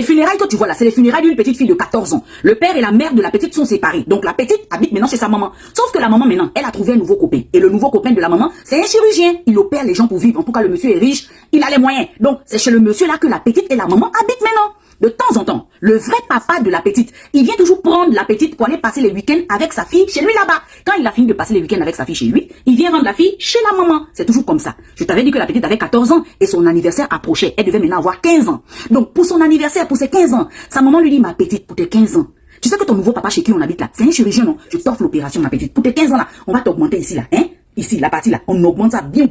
Les funérailles que tu vois là, c'est les funérailles d'une petite fille de 14 ans. Le père et la mère de la petite sont séparés. Donc la petite habite maintenant chez sa maman. Sauf que la maman maintenant, elle a trouvé un nouveau copain. Et le nouveau copain de la maman, c'est un chirurgien. Il opère les gens pour vivre. En tout cas, le monsieur est riche, il a les moyens. Donc c'est chez le monsieur là que la petite et la maman habitent maintenant. De temps en temps, le vrai papa de la petite, il vient toujours prendre la petite pour aller passer les week-ends avec sa fille chez lui là-bas. Quand il a fini de passer les week-ends avec sa fille chez lui, il vient rendre la fille chez la maman. C'est toujours comme ça. Je t'avais dit que la petite avait 14 ans et son anniversaire approchait. Elle devait maintenant avoir 15 ans. Donc pour son anniversaire, pour ses 15 ans, sa maman lui dit, ma petite, pour tes 15 ans, tu sais que ton nouveau papa chez qui on habite là, c'est un chirurgien, non? Je t'offre l'opération, ma petite. Pour tes 15 ans là, on va t'augmenter ici là, hein? Ici, la partie là, on augmente ça bien.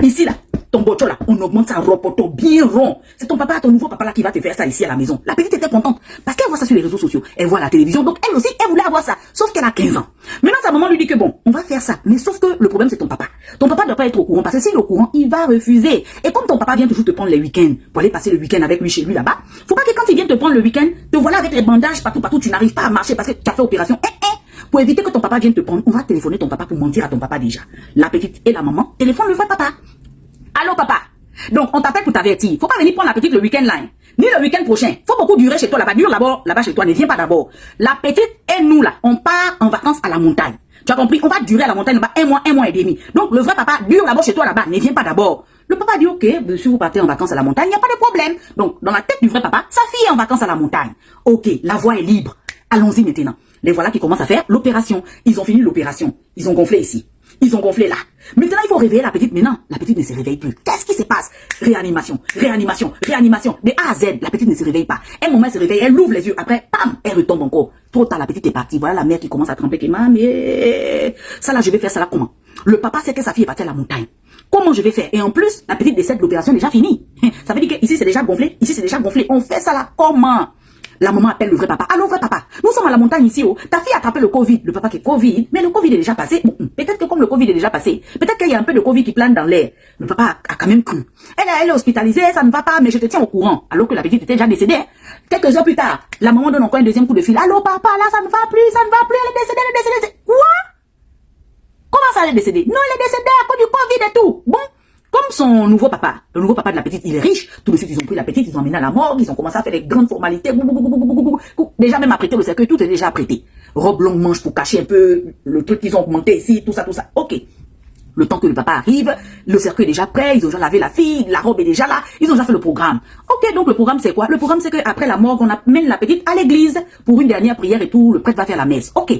Ici là, ton bocho là, on augmente ça ropoto bien rond. C'est ton papa, ton nouveau papa là qui va te faire ça ici à la maison. La petite était contente parce qu'elle voit ça sur les réseaux sociaux. Elle voit la télévision, donc elle aussi, elle voulait avoir ça. Sauf qu'elle a 15 ans. Maintenant, sa maman lui dit que bon, on va faire ça. Mais sauf que le problème, c'est ton papa. Ton papa ne doit pas être au courant parce que s'il est au courant, il va refuser. Et comme ton papa vient toujours te prendre les week-ends pour aller passer le week-end avec lui chez lui là-bas, faut pas que quand il vient te prendre le week-end, te voilà avec les bandages partout, tu n'arrives pas à marcher parce que tu as fait opération. Pour éviter que ton papa vienne te prendre, on va téléphoner ton papa pour mentir à ton papa déjà. La petite et la maman téléphone le vrai papa. Allô papa. Donc on t'appelle pour t'avertir. Faut pas venir prendre la petite le week-end là. Hein. Ni le week-end prochain. Faut beaucoup durer chez toi là-bas. Dure d'abord là-bas chez toi. Ne viens pas d'abord. La petite et nous là, on part en vacances à la montagne. Tu as compris? On va durer à la montagne là-bas un mois et demi. Donc le vrai papa dure d'abord chez toi là-bas. Ne viens pas d'abord. Le papa dit ok, si vous partez en vacances à la montagne, il n'y a pas de problème. Donc dans la tête du vrai papa, sa fille est en vacances à la montagne. Ok, la voie est libre. Allons-y maintenant. Les voilà qui commencent à faire l'opération. Ils ont fini l'opération. Ils ont gonflé ici. Ils ont gonflé là. Maintenant, il faut réveiller la petite. Maintenant, la petite ne se réveille plus. Qu'est-ce qui se passe? Réanimation, réanimation, réanimation. De A à Z, la petite ne se réveille pas. Un moment, elle se réveille, elle ouvre les yeux. Après, pam, elle retombe encore. Trop tard, la petite est partie. Voilà la mère qui commence à tremper. Mais ça là, je vais faire ça là comment? Le papa sait que sa fille est partie à la montagne. Comment je vais faire? Et en plus, la petite décède, l'opération est déjà finie. Ça veut dire que ici c'est déjà gonflé. Ici c'est déjà gonflé. On fait ça là comment? La maman appelle le vrai papa. Allô, vrai papa. Nous sommes à la montagne ici. Oh. Ta fille a attrapé le Covid. Le papa qui est Covid. Mais le Covid est déjà passé. Peut-être que comme le Covid est déjà passé, peut-être qu'il y a un peu de Covid qui plane dans l'air. Le papa a quand même cru. Elle est hospitalisée, ça ne va pas, mais je te tiens au courant. Alors que la petite était déjà décédée. Quelques heures plus tard, la maman donne encore un deuxième coup de fil. Allô, papa, là, ça ne va plus, ça ne va plus. Elle est décédée, elle est décédée. Quoi? Comment ça, elle est décédée? Non, elle est décédée à cause du Covid et tout. Bon. Comme son nouveau papa, le nouveau papa de la petite, il est riche, tout de suite, ils ont pris la petite, ils ont emmené à la morgue, ils ont commencé à faire les grandes formalités, déjà même apprêté le cercueil, tout est déjà apprêté. Robe longue manche pour cacher un peu le truc qu'ils ont augmenté ici, tout ça, ok. Le temps que le papa arrive, le cercueil est déjà prêt, ils ont déjà lavé la fille, la robe est déjà là, ils ont déjà fait le programme. Ok, donc le programme c'est quoi? Le programme c'est qu'après la morgue, on amène la petite à l'église pour une dernière prière et tout, le prêtre va faire la messe. Ok.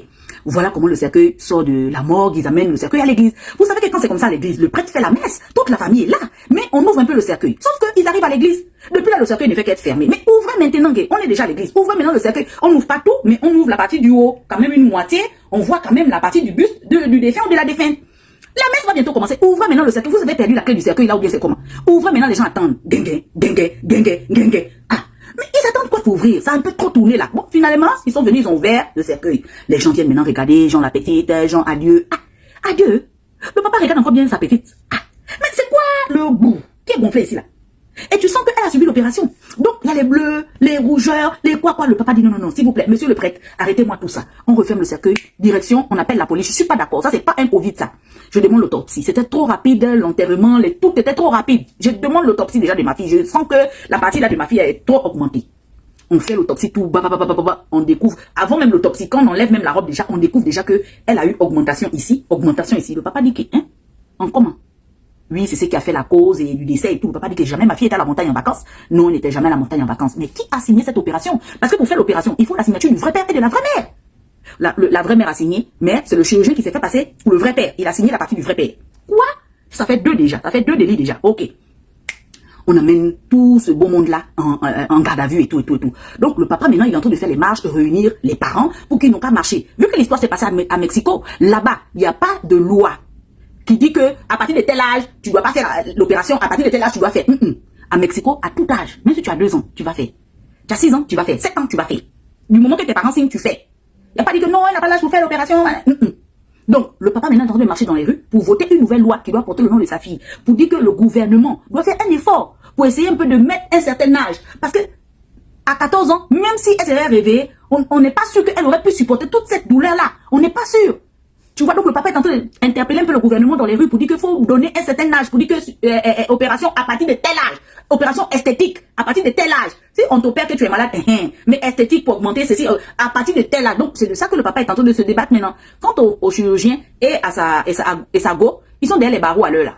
Voilà comment le cercueil sort de la morgue, ils amènent le cercueil à l'église. Vous savez que quand c'est comme ça à l'église, le prêtre fait la messe, toute la famille est là, mais on ouvre un peu le cercueil. Sauf qu'ils arrivent à l'église. Depuis là, le cercueil ne fait qu'être fermé. Mais ouvrez maintenant, on est déjà à l'église. Ouvrez maintenant le cercueil. On n'ouvre pas tout, mais on ouvre la partie du haut, quand même une moitié. On voit quand même la partie du buste du défunt ou de la défunte. La messe va bientôt commencer. Ouvrez maintenant le cercueil. Vous avez perdu la clé du cercueil là ou bien c'est comment? Ouvrez maintenant, les gens attendent. Gengue, gengue, gengue, gengue. Ah. Mais ils attendent quoi pour ouvrir? Ça a un peu trop tourné là. Bon, finalement, ils sont venus, ils ont ouvert le cercueil. Les gens viennent maintenant regarder, Jean la petite, Jean adieu. Ah, adieu. Le papa regarde encore bien sa petite. Ah, mais c'est quoi le bout qui est gonflé ici là? Et tu sens qu'elle a subi l'opération. Donc, il y a les bleus, les rougeurs, les quoi. Le papa dit non, s'il vous plaît, monsieur le prêtre, arrêtez-moi tout ça. On referme le cercueil, direction, on appelle la police. Je suis pas d'accord, ça c'est pas un Covid ça. Je demande l'autopsie. C'était trop rapide, l'enterrement, tout était trop rapide. Je demande l'autopsie déjà de ma fille. Je sens que la partie là de ma fille est trop augmentée. On fait l'autopsie, tout, on découvre, avant même l'autopsie, quand on enlève même la robe déjà, on découvre déjà que elle a eu augmentation ici. Le papa dit que, hein, en comment? Oui, c'est ce qui a fait la cause et du décès et tout. Le papa dit que jamais ma fille était à la montagne en vacances. Non, on n'était jamais à la montagne en vacances. Mais qui a signé cette opération? Parce que pour faire l'opération, il faut la signature du vrai père et de la vraie mère. La vraie mère a signé, mais c'est le chirurgien qui s'est fait passer pour le vrai père. Il a signé la partie du vrai père. Quoi? Ça fait deux déjà. Ça fait deux délits déjà. Ok. On amène tout ce beau monde-là en garde à vue et tout. Donc, le papa, maintenant, il est en train de faire les marches, de réunir les parents pour qu'ils n'ont qu'à marcher. Vu que l'histoire s'est passée à Mexico, là-bas, il n'y a pas de loi qui dit que à partir de tel âge, tu dois pas faire l'opération, à partir de tel âge, tu dois faire. À Mexico, à tout âge, même si tu as 2 ans, tu vas faire. Tu as 6 ans, tu vas faire. 7 ans, tu vas faire. Du moment que tes parents signent, tu fais. Il n'y a pas dit que non, elle n'a pas l'âge pour faire l'opération. Donc, le papa maintenant est en train de marcher dans les rues pour voter une nouvelle loi qui doit porter le nom de sa fille. Pour dire que le gouvernement doit faire un effort pour essayer un peu de mettre un certain âge. Parce que, à 14 ans, même si elle serait réveillée, on n'est pas sûr qu'elle aurait pu supporter toute cette douleur-là. On n'est pas sûr. Tu vois, donc le papa est en train d'interpeller un peu le gouvernement dans les rues pour dire qu'il faut donner un certain âge, pour dire que opération à partir de tel âge, opération esthétique à partir de tel âge. Si on t'opère que tu es malade, mais esthétique pour augmenter ceci à partir de tel âge. Donc c'est de ça que le papa est en train de se débattre maintenant. Quant au chirurgien et à sa go, ils sont derrière les barreaux à l'heure là.